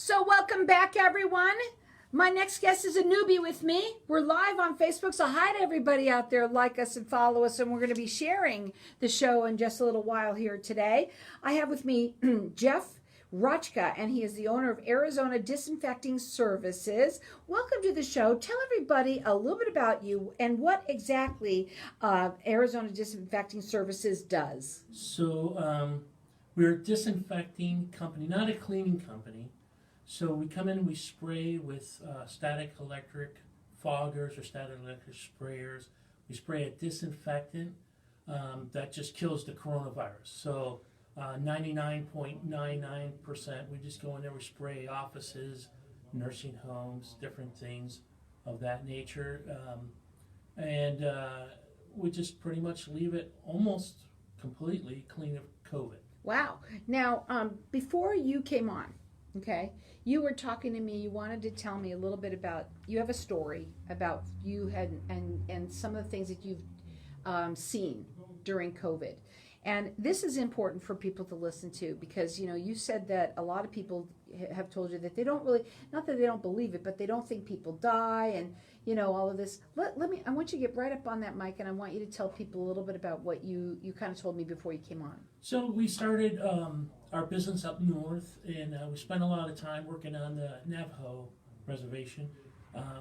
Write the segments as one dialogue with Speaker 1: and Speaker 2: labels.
Speaker 1: So welcome back, everyone. My next guest is a newbie with me. We're live on Facebook, so hi to everybody out there. Like us and follow us, and we're going to be sharing the show in just a little while here today. I have with me Jeff Rochka, and he is the owner of Arizona Disinfecting Services. Welcome to the show. Tell everybody a little bit about you and what exactly Arizona Disinfecting Services does.
Speaker 2: So we're a disinfecting company, not a cleaning company. So we come in and we spray with static electric foggers or static electric sprayers. We spray a disinfectant that just kills the coronavirus. So 99.99%, we just go in there, we spray offices, nursing homes, different things of that nature. And we just pretty much leave it almost completely clean of COVID.
Speaker 1: Wow. Now, before you came on, okay, you were talking to me, you wanted to tell me a little bit about, you have a story about you had, and some of the things that you've seen during COVID. And this is important for people to listen to because, you know, you said that a lot of people have told you that they don't really, not that they don't believe it, but they don't think people die and, you know, all of this. I want you to get right up on that mic and I want you to tell people a little bit about what you kind of told me before you came on.
Speaker 2: So we started our business up north, and we spent a lot of time working on the Navajo reservation,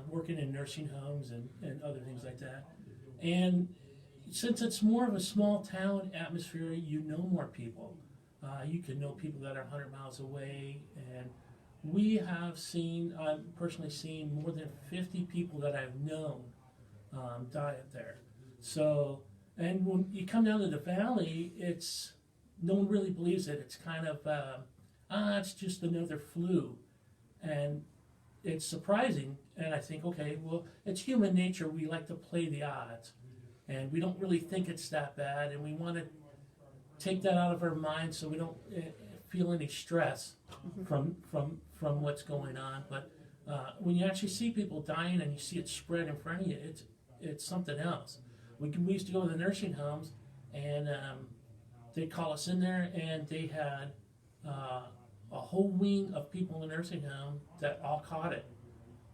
Speaker 2: working in nursing homes and other things like that. And since it's more of a small town atmosphere, you know more people. You can know people that are 100 miles away, and we have seen, I've personally seen more than 50 people that I've known die up there. So, and when you come down to the valley, it's, no one really believes it. It's kind of, it's just another flu. And it's surprising, and I think, okay, well, it's human nature. We like to play the odds. And we don't really think it's that bad, and we want to take that out of our minds so we don't feel any stress from what's going on. But when you actually see people dying and you see it spread in front of you, it's something else. We used to go to the nursing homes, and they'd call us in there, and they had a whole wing of people in the nursing home that all caught it.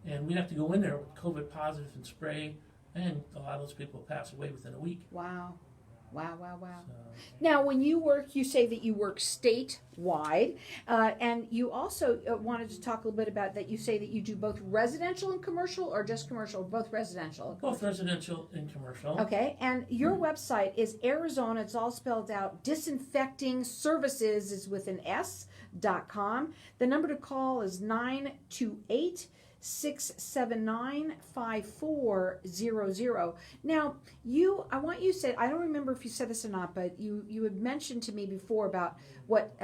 Speaker 2: And we'd have to go in there with COVID positive and spray, and a lot of those people pass away within a week.
Speaker 1: Wow. Wow.
Speaker 2: So,
Speaker 1: Now, when you work, you say that you work statewide, and you also wanted to talk a little bit about that. You say that you do both residential and commercial, or just commercial, or both residential and commercial?
Speaker 2: both residential and commercial.
Speaker 1: Okay, and your website is Arizona, it's all spelled out, Disinfecting Services is with an S.com. The number to call is 928-679-5400. Now, I want you to say, I don't remember if you said this or not, but you had mentioned to me before about what,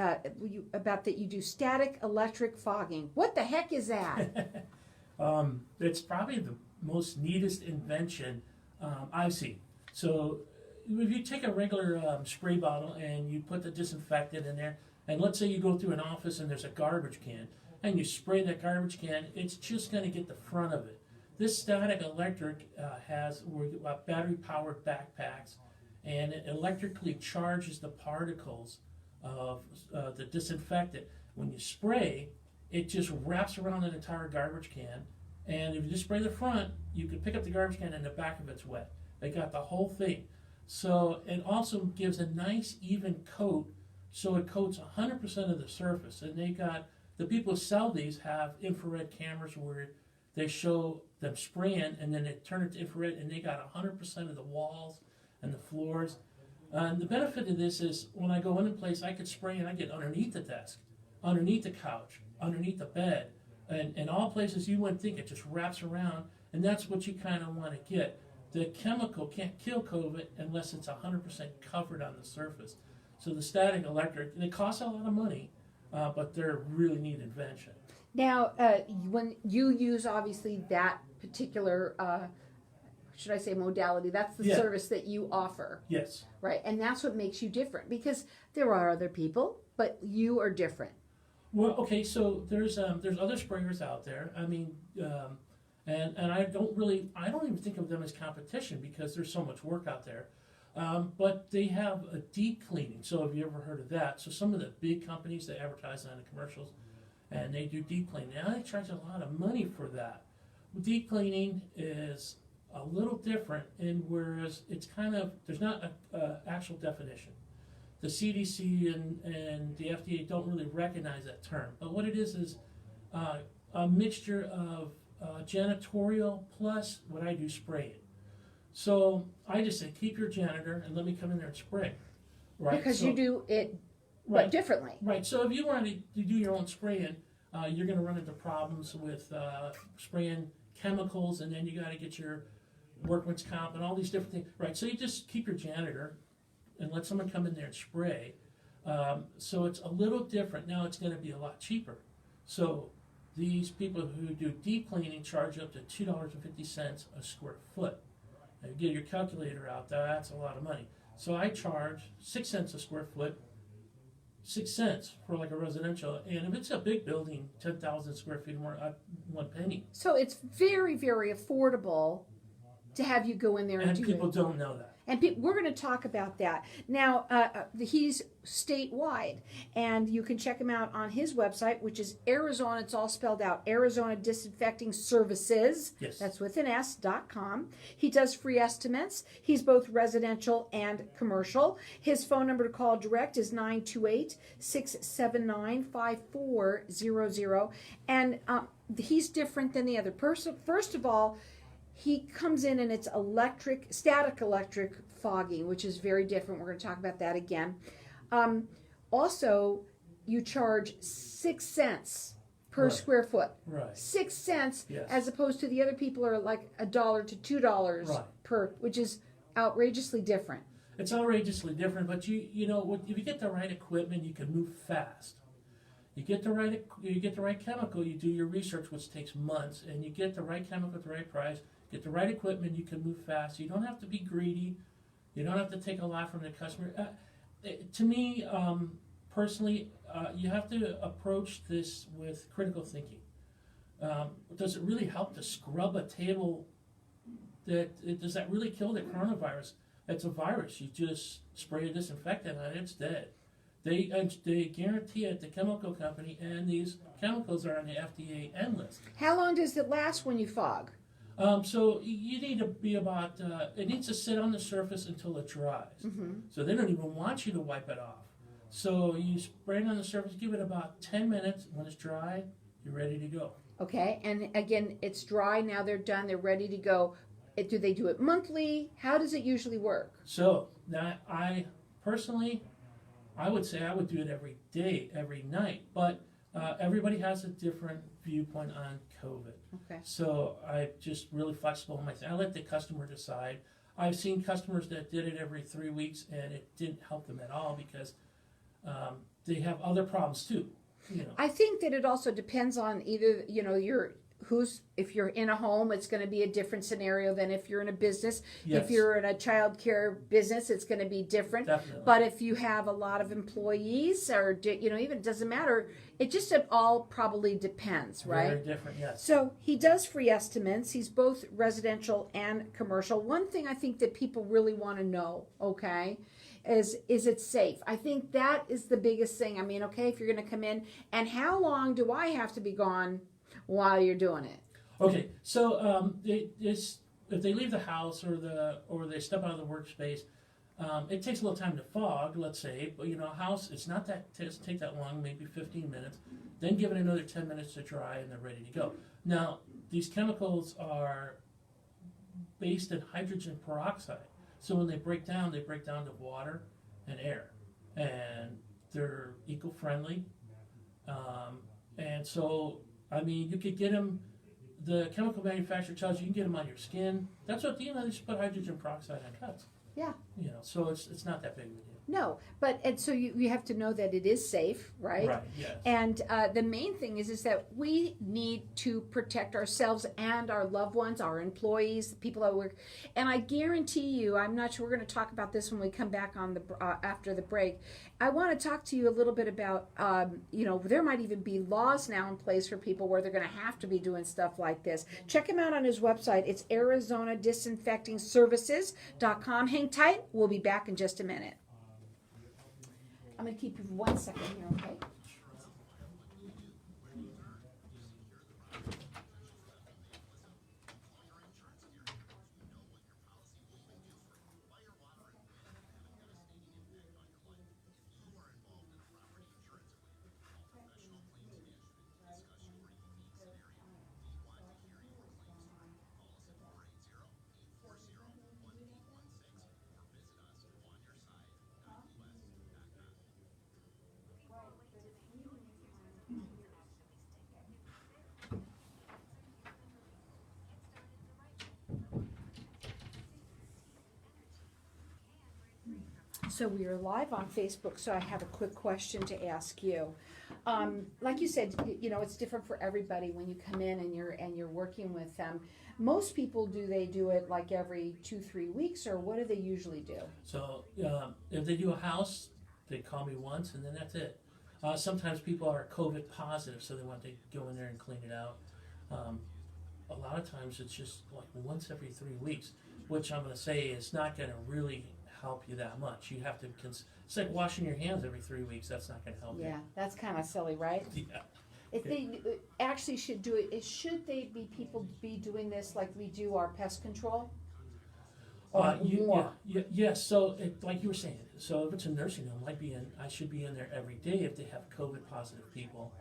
Speaker 1: about that you do static electric fogging. What the heck is that?
Speaker 2: It's probably the most neatest invention I've seen. So if you take a regular spray bottle and you put the disinfectant in there, and let's say you go through an office and there's a garbage can, and you spray that garbage can, it's just going to get the front of it. This static electric has battery-powered backpacks, and it electrically charges the particles of the disinfectant. When you spray, it just wraps around an entire garbage can, and if you just spray the front, you can pick up the garbage can and the back of it's wet. They got the whole thing. So it also gives a nice even coat, so it coats 100% of the surface, and they got, the people who sell these have infrared cameras where they show them spraying and then they turn it to infrared, and they got 100% of the walls and the floors. And the benefit of this is when I go in a place, I could spray and I get underneath the desk, underneath the couch, underneath the bed, and all places you wouldn't think. It just wraps around, and that's what you kind of want to get. The chemical can't kill COVID unless it's 100% covered on the surface. So the static electric, they cost a lot of money, but they're a really neat invention.
Speaker 1: Now, when you use obviously that particular, should I say modality, that's the service that you offer.
Speaker 2: Yes.
Speaker 1: Right, and that's what makes you different because there are other people, but you are different.
Speaker 2: Well, okay, so there's other sprayers out there. I mean, and I don't even think of them as competition because there's so much work out there. But they have a deep cleaning. So have you ever heard of that? So some of the big companies that advertise on the commercials, and they do deep cleaning. Now they charge a lot of money for that. Deep cleaning is a little different, and whereas it's kind of, there's not a actual definition. The CDC and the FDA don't really recognize that term, but what it is a mixture of janitorial plus what I do spraying. So I just say keep your janitor and let me come in there and spray. Right?
Speaker 1: Because
Speaker 2: so,
Speaker 1: you do it
Speaker 2: right,
Speaker 1: differently.
Speaker 2: Right. So if you want to do your own spraying, you're going to run into problems with spraying chemicals, and then you got to get your workman's comp and all these different things. Right. So you just keep your janitor and let someone come in there and spray. So it's a little different. Now it's going to be a lot cheaper. So these people who do deep cleaning charge up to $2.50 a square foot. Now you get your calculator out, that's a lot of money. So I charge 6 cents a square foot, 6 cents for like a residential. And if it's a big building, 10,000 square feet or more, 1 penny.
Speaker 1: So it's very, very affordable to have you go in there and do
Speaker 2: people
Speaker 1: it.
Speaker 2: Don't know that.
Speaker 1: And we're going to talk about that. Now, he's statewide, and you can check him out on his website, which is Arizona, it's all spelled out, Arizona Disinfecting Services.
Speaker 2: Yes.
Speaker 1: That's with an S.com. He does free estimates. He's both residential and commercial. His phone number to call direct is 928-679-5400. And he's different than the other person. First of all, he comes in and it's static electric fogging, which is very different. We're going to talk about that again. Also, you charge 6 cents per
Speaker 2: Right.
Speaker 1: square foot.
Speaker 2: Right.
Speaker 1: 6 cents,
Speaker 2: Yes.
Speaker 1: as opposed to the other people are like $1 to $2
Speaker 2: Right.
Speaker 1: per, which is outrageously different.
Speaker 2: It's outrageously different, but you know, if you get the right equipment, you can move fast. You get the right chemical, you do your research, which takes months, and you get the right chemical at the right price. Get the right equipment, you can move fast. You don't have to be greedy. You don't have to take a lot from the customer. To me, personally, you have to approach this with critical thinking. Does it really help to scrub a table? Does that really kill the coronavirus? It's a virus. You just spray a disinfectant on it, it's dead. They guarantee it, the chemical company, and these chemicals are on the FDA end list.
Speaker 1: How long does it last when you fog?
Speaker 2: So you need to be about, it needs to sit on the surface until it dries.
Speaker 1: Mm-hmm.
Speaker 2: So they don't even want you to wipe it off. So you spray it on the surface, give it about 10 minutes. When it's dry, you're ready to go.
Speaker 1: Okay, and again, it's dry, now they're done, they're ready to go. Do they do it monthly? How does it usually work?
Speaker 2: So now I would say I would do it every day, every night. But everybody has a different viewpoint on COVID.
Speaker 1: Okay.
Speaker 2: So I'm just really flexible in my thing. I let the customer decide. I've seen customers that did it every 3 weeks, and it didn't help them at all because they have other problems too. You know.
Speaker 1: I think that it also depends on either, if you're in a home, it's going to be a different scenario than if you're in a business.
Speaker 2: Yes.
Speaker 1: If you're in a child care business, it's going to be different.
Speaker 2: Definitely.
Speaker 1: But if you have a lot of employees or, even it doesn't matter. It all probably depends, right?
Speaker 2: Very different, yes.
Speaker 1: So he does free estimates. He's both residential and commercial. One thing I think that people really want to know, okay, is it safe? I think that is the biggest thing. I mean, okay, if you're going to come in, and how long do I have to be gone while you're doing it?
Speaker 2: Okay, so if they leave the house or they step out of the workspace, it takes a little time to fog, let's say, but a house, it's not that take that long, maybe 15 minutes. Then give it another 10 minutes to dry, and they're ready to go. Now, these chemicals are based in hydrogen peroxide, so when they break down to water and air, and they're eco-friendly, and so. I mean, you could get them, the chemical manufacturer tells you can get them on your skin. That's what, they just put hydrogen peroxide on cuts.
Speaker 1: Yeah.
Speaker 2: So it's not that big of a deal.
Speaker 1: No, and so you have to know that it is safe, right?
Speaker 2: Right, yes.
Speaker 1: And the main thing is that we need to protect ourselves and our loved ones, our employees, the people that work. And I guarantee you, I'm not sure, we're going to talk about this when we come back on after the break. I want to talk to you a little bit about, there might even be laws now in place for people where they're going to have to be doing stuff like this. Check him out on his website. It's ArizonaDisinfectingServices.com. Hang tight. We'll be back in just a minute. I'm going to keep you for 1 second here, okay? So we are live on Facebook, so I have a quick question to ask you. Like you said, it's different for everybody when you come in and you're working with them. Most people, do they do it like every 2-3 weeks, or what do they usually do?
Speaker 2: So if they do a house, they call me once and then that's it. Sometimes people are COVID positive, so they want to go in there and clean it out. A lot of times it's just like once every 3 weeks, which I'm going to say is not going to really help you that much. You have to, it's like washing your hands every 3 weeks. That's not going to help
Speaker 1: Yeah, that's kind of silly, right?
Speaker 2: you. Yeah.
Speaker 1: If they actually should do it, should they be people be doing this like we do our pest control? Or more?
Speaker 2: Yes. So, like you were saying, so if it's a nursing home, I should be in there every day if they have COVID positive people,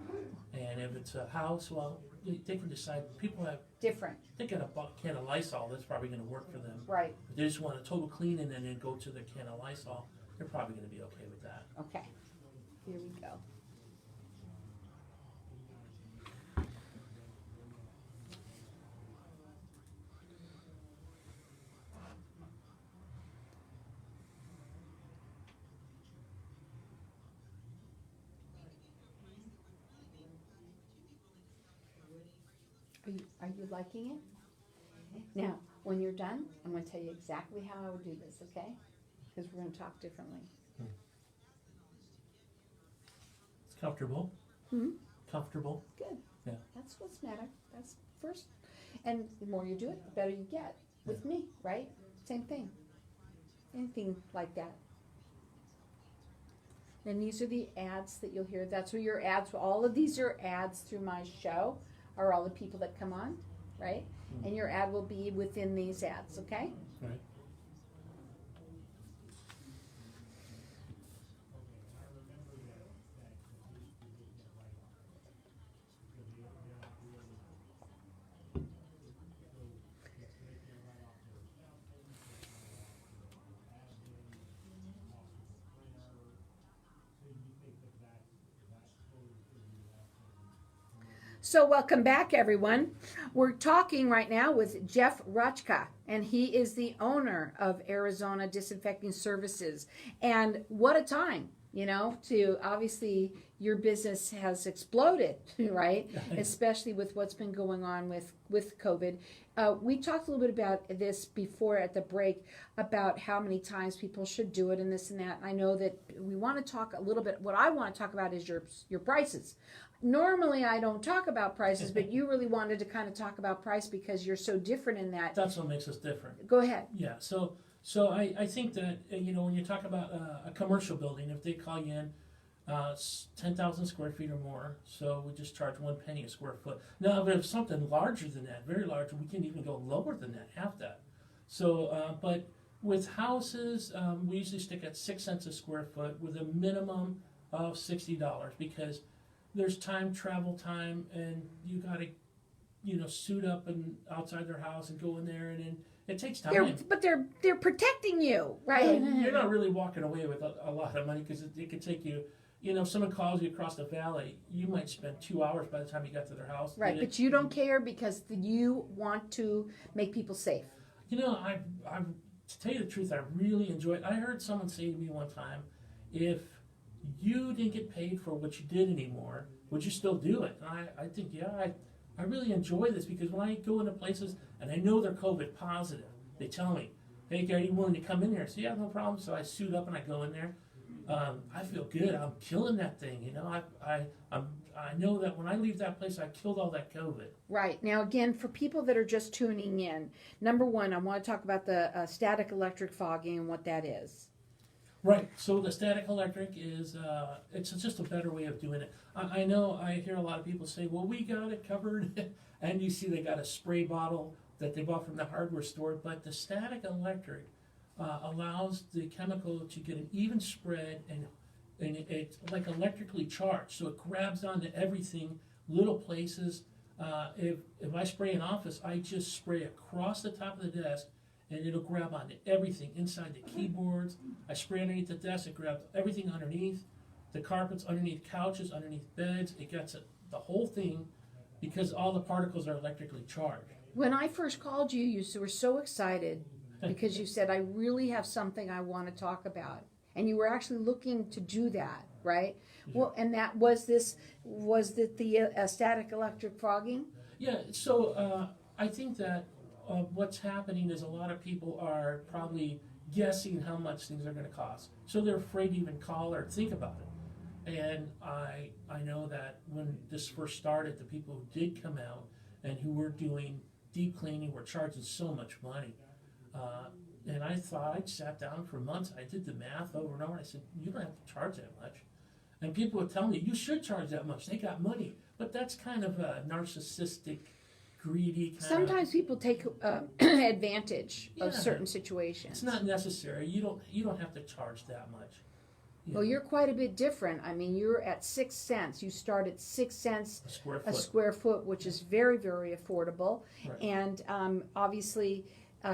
Speaker 2: and if it's a house, well, they can decide. People have
Speaker 1: Different,
Speaker 2: they got a can of Lysol. That's probably going to work for them.
Speaker 1: right?
Speaker 2: If they just want a total cleaning and then go to the can of Lysol, they're probably going to be okay with that.
Speaker 1: Okay, here we go. Are you liking it? Now, when you're done, I'm going to tell you exactly how I would do this, okay? Because we're going to talk differently.
Speaker 2: It's comfortable.
Speaker 1: Hmm?
Speaker 2: Comfortable.
Speaker 1: Good.
Speaker 2: Yeah.
Speaker 1: That's what's matter. That's first. And the more you do it, the better you get. With me, right? Same thing. Anything like that. And these are the ads that you'll hear. That's where your ads, all of these are ads through my show, are all the people that come on, right?
Speaker 2: Mm-hmm.
Speaker 1: And your ad will be within these ads, okay?
Speaker 2: Right.
Speaker 1: So welcome back, everyone. We're talking right now with Jeff Rochka, and he is the owner of Arizona Disinfecting Services. And what a time, to obviously your business has exploded, right? Especially with what's been going on with COVID. We talked a little bit about this before at the break about how many times people should do it and this and that. I know that we want to talk a little bit. What I want to talk about is your prices. Normally, I don't talk about prices, but you really wanted to kind of talk about price because you're so different in that.
Speaker 2: That's what makes us different.
Speaker 1: Go ahead.
Speaker 2: Yeah. So I think that when you talk about a commercial building, if they call you in 10,000 square feet or more, so we just charge 1 penny a square foot. Now, if it's something larger than that, very large, we can even go lower than that, half that. So, but with houses, we usually stick at 6 cents a square foot with a minimum of $60 because there's travel time, and you got to, suit up and outside their house and go in there, and then it takes time.
Speaker 1: But they're protecting you, right?
Speaker 2: Yeah, you're not really walking away with a lot of money because it could take you. If someone calls you across the valley, you might spend 2 hours by the time you got to their house.
Speaker 1: Right, but you don't care because you want to make people safe.
Speaker 2: I to tell you the truth, I really enjoy it. I heard someone say to me one time, if you didn't get paid for what you did anymore, would you still do it? And I think, I really enjoy this because when I go into places and I know they're COVID positive, they tell me, hey, are you willing to come in here? I say, yeah, no problem. So I suit up and I go in there. I feel good. I'm killing that thing. I know that when I leave that place, I killed all that COVID.
Speaker 1: Right. Now, again, for people that are just tuning in, number one, I want to talk about the static electric fogging and what that is.
Speaker 2: Right. So the static electric is it's just a better way of doing it. I know I hear a lot of people say, well, we got it covered. And you see they got a spray bottle that they bought from the hardware store. But the static electric allows the chemical to get an even spread, and it's like electrically charged. So it grabs onto everything, little places. If I spray an office, I just spray across the top of the desk, and it'll grab onto everything inside the keyboards. I spray underneath the desk, it grabs everything underneath, the carpets, underneath couches, underneath beds. It gets the whole thing because all the particles are electrically charged.
Speaker 1: When I first called you, you were so excited because you said, I really have something I want to talk about. and you were actually looking to do that, right? Well, and that was the static electric fogging?
Speaker 2: Yeah, so I think that what's happening is a lot of people are probably guessing how much things are going to cost. So they're afraid to even call or think about it. And I know that when this first started, the people who did come out and who were doing deep cleaning were charging so much money. And I thought, I'd sat down for months, I did the math over and over, and I said, you don't have to charge that much. And people would tell me, you should charge that much, they got money. But that's kind of a narcissistic, greedy kind
Speaker 1: Sometimes people take advantage of
Speaker 2: Yeah.
Speaker 1: certain situations.
Speaker 2: It's not necessary. You don't have to charge that much. You
Speaker 1: Well,
Speaker 2: know,
Speaker 1: you're quite a bit different. I mean, you're at 6 cents. You start at 6 cents
Speaker 2: a square
Speaker 1: a
Speaker 2: foot.
Speaker 1: square foot, which is very, very affordable.
Speaker 2: Right.
Speaker 1: And obviously,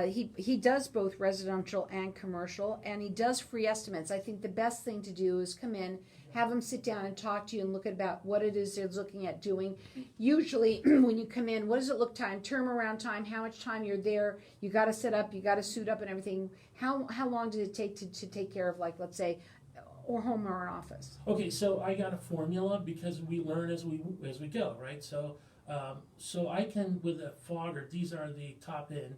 Speaker 1: he does both residential and commercial, and he does free estimates. I think the best thing to do is come in, have him sit down and talk to you and look at about what it is they're looking at doing. Usually, when you come in, what does it look time, turnaround time, how much time you're there, you got to set up, you got to suit up and everything. How long does it take to take care of, like, let's say, or home or an office?
Speaker 2: Okay, so I got a formula because we learn as we go, right? So so I can, with a fogger, these are the top end.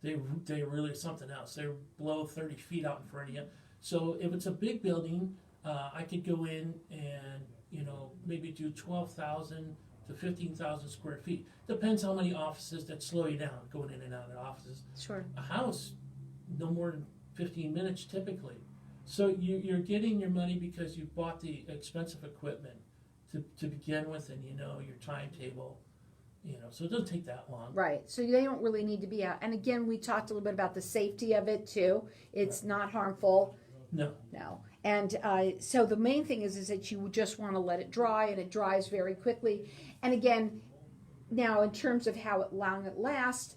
Speaker 2: They really something else. They're below 30 feet out in front of you. So if it's a big building, I could go in and maybe do 12,000 to 15,000 square feet. Depends how many offices that slow you down going in and out of the offices.
Speaker 1: Sure.
Speaker 2: A house, no more than 15 minutes typically. So you're getting your money because you bought the expensive equipment to begin with, and your timetable. So it doesn't take that long.
Speaker 1: Right. So they don't really need to be out. And again, we talked a little bit about the safety of it too. It's not harmful.
Speaker 2: No.
Speaker 1: No. And so the main thing is that you just want to let it dry, and it dries very quickly. And again, now in terms of how long it lasts,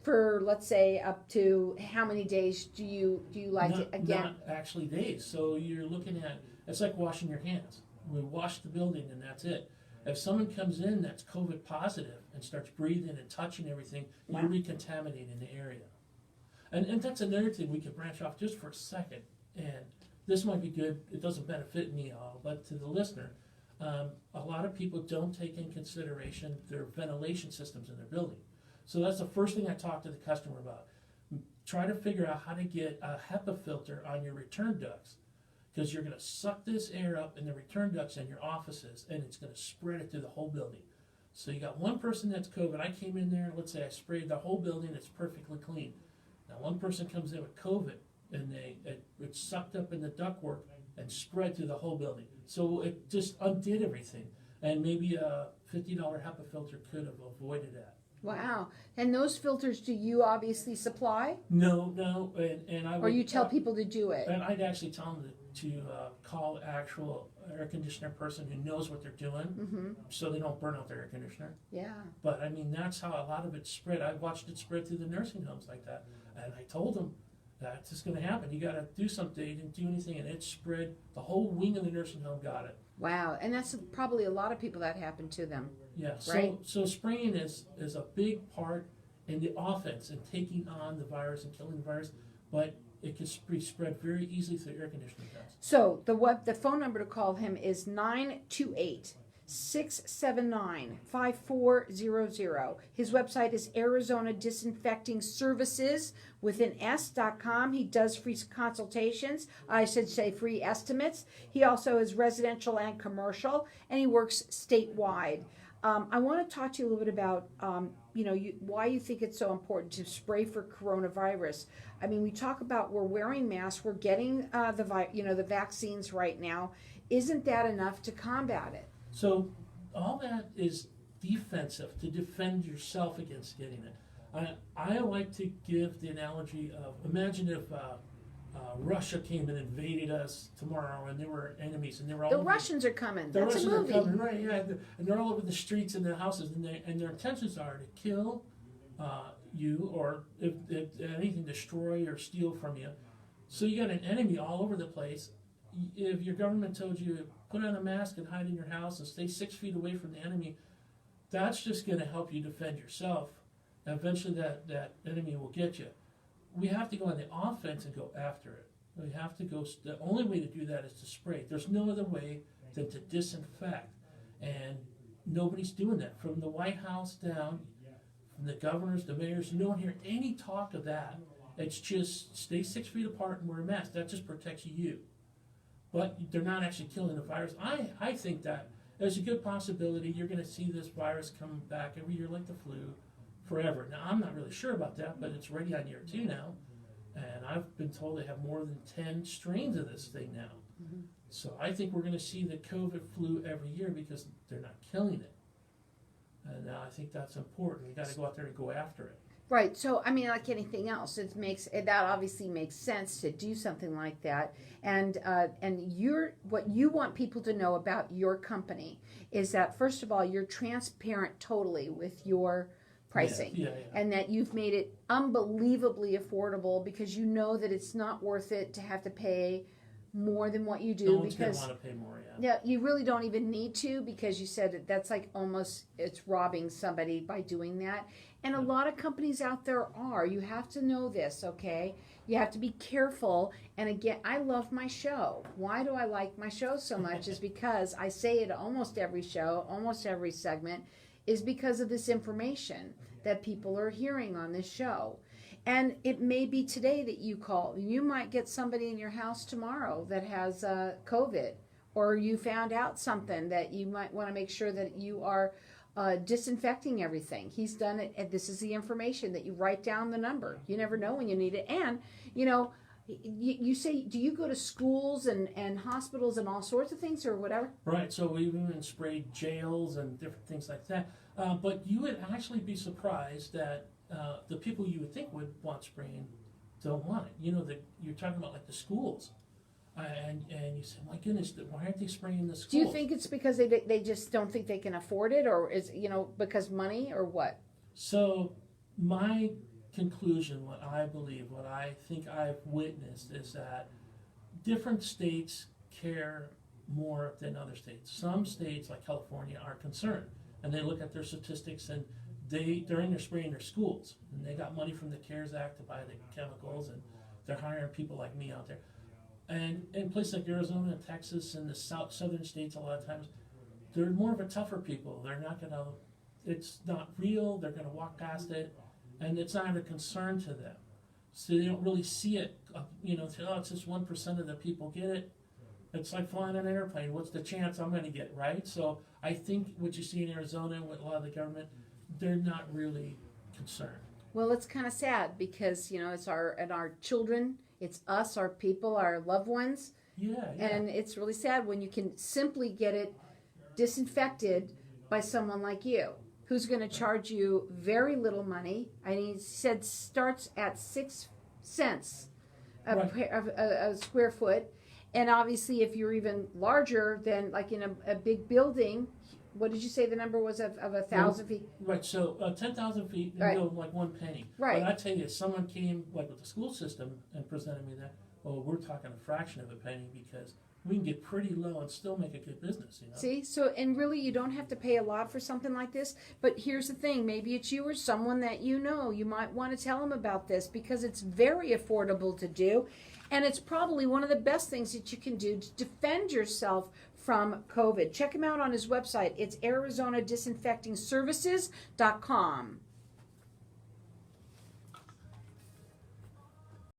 Speaker 1: for let's say up to how many days do you like
Speaker 2: not,
Speaker 1: it again?
Speaker 2: Not actually days. So you're looking at, it's like washing your hands. We wash the building and that's it. If someone comes in that's COVID positive and starts breathing and touching everything,
Speaker 1: Wow.
Speaker 2: you're recontaminating the area. And that's another thing we could branch off just for a second. And this might be good. It doesn't benefit me all, but to the listener, a lot of people don't take in consideration their ventilation systems in their building. So that's the first thing I talk to the customer about. Try to figure out how to get a HEPA filter on your return ducts, because you're going to suck this air up in the return ducts in your offices, and it's going to spread it through the whole building. So you got one person that's COVID. I came in there, let's say I sprayed the whole building, it's perfectly clean. Now one person comes in with COVID, and it sucked up in the ductwork and spread through the whole building. So it just undid everything. And maybe a $50 HEPA filter could have avoided that.
Speaker 1: Wow. And those filters, do you obviously supply?
Speaker 2: No, and I would,
Speaker 1: Or you tell people to do it?
Speaker 2: And I'd actually tell them to call actual air conditioner person who knows what they're doing,
Speaker 1: Mm-hmm.
Speaker 2: so they don't burn out their air conditioner.
Speaker 1: Yeah.
Speaker 2: But I mean, that's how a lot of it spread. I watched it spread through the nursing homes like that, and I told them that's just going to happen. You got to do something. They didn't do anything, and it spread. The whole wing of the nursing home got it.
Speaker 1: Wow. And that's probably a lot of people that happened to them.
Speaker 2: Yeah.
Speaker 1: Right.
Speaker 2: So spraying is a big part in the offense and taking on the virus and killing the virus, but it can be spread very easily through air conditioning guns.
Speaker 1: So the phone number to call him is 928-679-5400. His website is Arizona Disinfecting Services with an S.com. He does free consultations. I should say free estimates. He also is residential and commercial, and he works statewide. I want to talk to you a little bit about, why you think it's so important to spray for coronavirus. I mean, we talk about we're wearing masks, we're getting the vaccines right now. Isn't that enough to combat it?
Speaker 2: So all that is defensive, to defend yourself against getting it. I like to give the analogy of, imagine if Russia came and invaded us tomorrow, and they were enemies, and they were all
Speaker 1: The
Speaker 2: over
Speaker 1: Russians are coming.
Speaker 2: the
Speaker 1: That's
Speaker 2: Russians
Speaker 1: a movie.
Speaker 2: are coming, right? Yeah, and they're all over the streets and the houses, and their intentions are to kill you, or if anything, destroy or steal from you. So you got an enemy all over the place. If your government told you put on a mask and hide in your house and stay 6 feet away from the enemy, that's just going to help you defend yourself. And eventually that enemy will get you. We have to go on the offense and go after it. We have to go, the only way to do that is to spray. There's no other way than to disinfect. And nobody's doing that. From the White House down, from the governors, the mayors, you don't hear any talk of that. It's just stay 6 feet apart and wear a mask. That just protects you. But they're not actually killing the virus. I think that there's a good possibility you're going to see this virus come back every year like the flu forever. Now, I'm not really sure about that, but it's already on year 2 now. And I've been told they have more than 10 strains of this thing now. Mm-hmm. So I think we're going to see the COVID flu every year because they're not killing it. And I think that's important. You got to go out there and go after it.
Speaker 1: Right. So I mean, like anything else, that obviously makes sense to do something like that. And what you want people to know about your company is that, first of all, you're transparent totally with your pricing,
Speaker 2: yeah.
Speaker 1: and that you've made it unbelievably affordable because you know that it's not worth it to have to pay more than what you do.
Speaker 2: No one's
Speaker 1: because
Speaker 2: going to want to pay more,
Speaker 1: yeah, you really don't even need to, because you said that's like almost, it's robbing somebody by doing that. And a lot of companies out there are. You have to know this, okay? You have to be careful. And again, I love my show. Why do I like my show so much is because I say it almost every show, almost every segment, is because of this information that people are hearing on this show. And it may be today that you call. You might get somebody in your house tomorrow that has COVID, or you found out something that you might want to make sure that you are disinfecting everything. He's done it, and this is the information that you write down the number. You never know when you need it. And, you know, you say, do you go to schools and hospitals and all sorts of things or whatever?
Speaker 2: Right, so we even sprayed jails and different things like that. But you would actually be surprised that the people you would think would want spraying don't want it. You know, you're talking about like the schools. And you say, my goodness, why aren't they spraying the schools?
Speaker 1: Do you think it's because they just don't think they can afford it, or is, you know, because money, or what?
Speaker 2: So my conclusion, what I believe, what I think I've witnessed is that different states care more than other states. Some states, like California, are concerned, and they look at their statistics, and they're in there spraying their schools, and they got money from the CARES Act to buy the chemicals, and they're hiring people like me out there. And in places like Arizona and Texas and the southern states, a lot of times, they're more of a tougher people. They're not going to, it's not real, they're going to walk past it, and it's not a concern to them. So they don't really see it, you know, oh, it's just 1% of the people get it. It's like flying on an airplane. What's the chance I'm going to get, right? So I think what you see in Arizona with a lot of the government, they're not really concerned.
Speaker 1: Well, it's kind of sad because, you know, it's our children, it's us, our people, our loved ones.
Speaker 2: Yeah.
Speaker 1: And it's really sad when you can simply get it disinfected by someone like you, who's going to charge you very little money. I mean, he said starts at 6 cents a square foot. And obviously, if you're even larger than like in a big building, what did you say the number was of 1,000 feet?
Speaker 2: Right, so 10,000 feet, you go like 1 penny.
Speaker 1: Right.
Speaker 2: But I tell you, someone came like with the school system and presented me that, well, we're talking a fraction of a penny because we can get pretty low and still make a good business, you know?
Speaker 1: See, so, and really you don't have to pay a lot for something like this, but here's the thing, maybe it's you or someone that you know, you might want to tell them about this because it's very affordable to do, and it's probably one of the best things that you can do to defend yourself from COVID. Check him out on his website. It's ArizonaDisinfectingServices.com.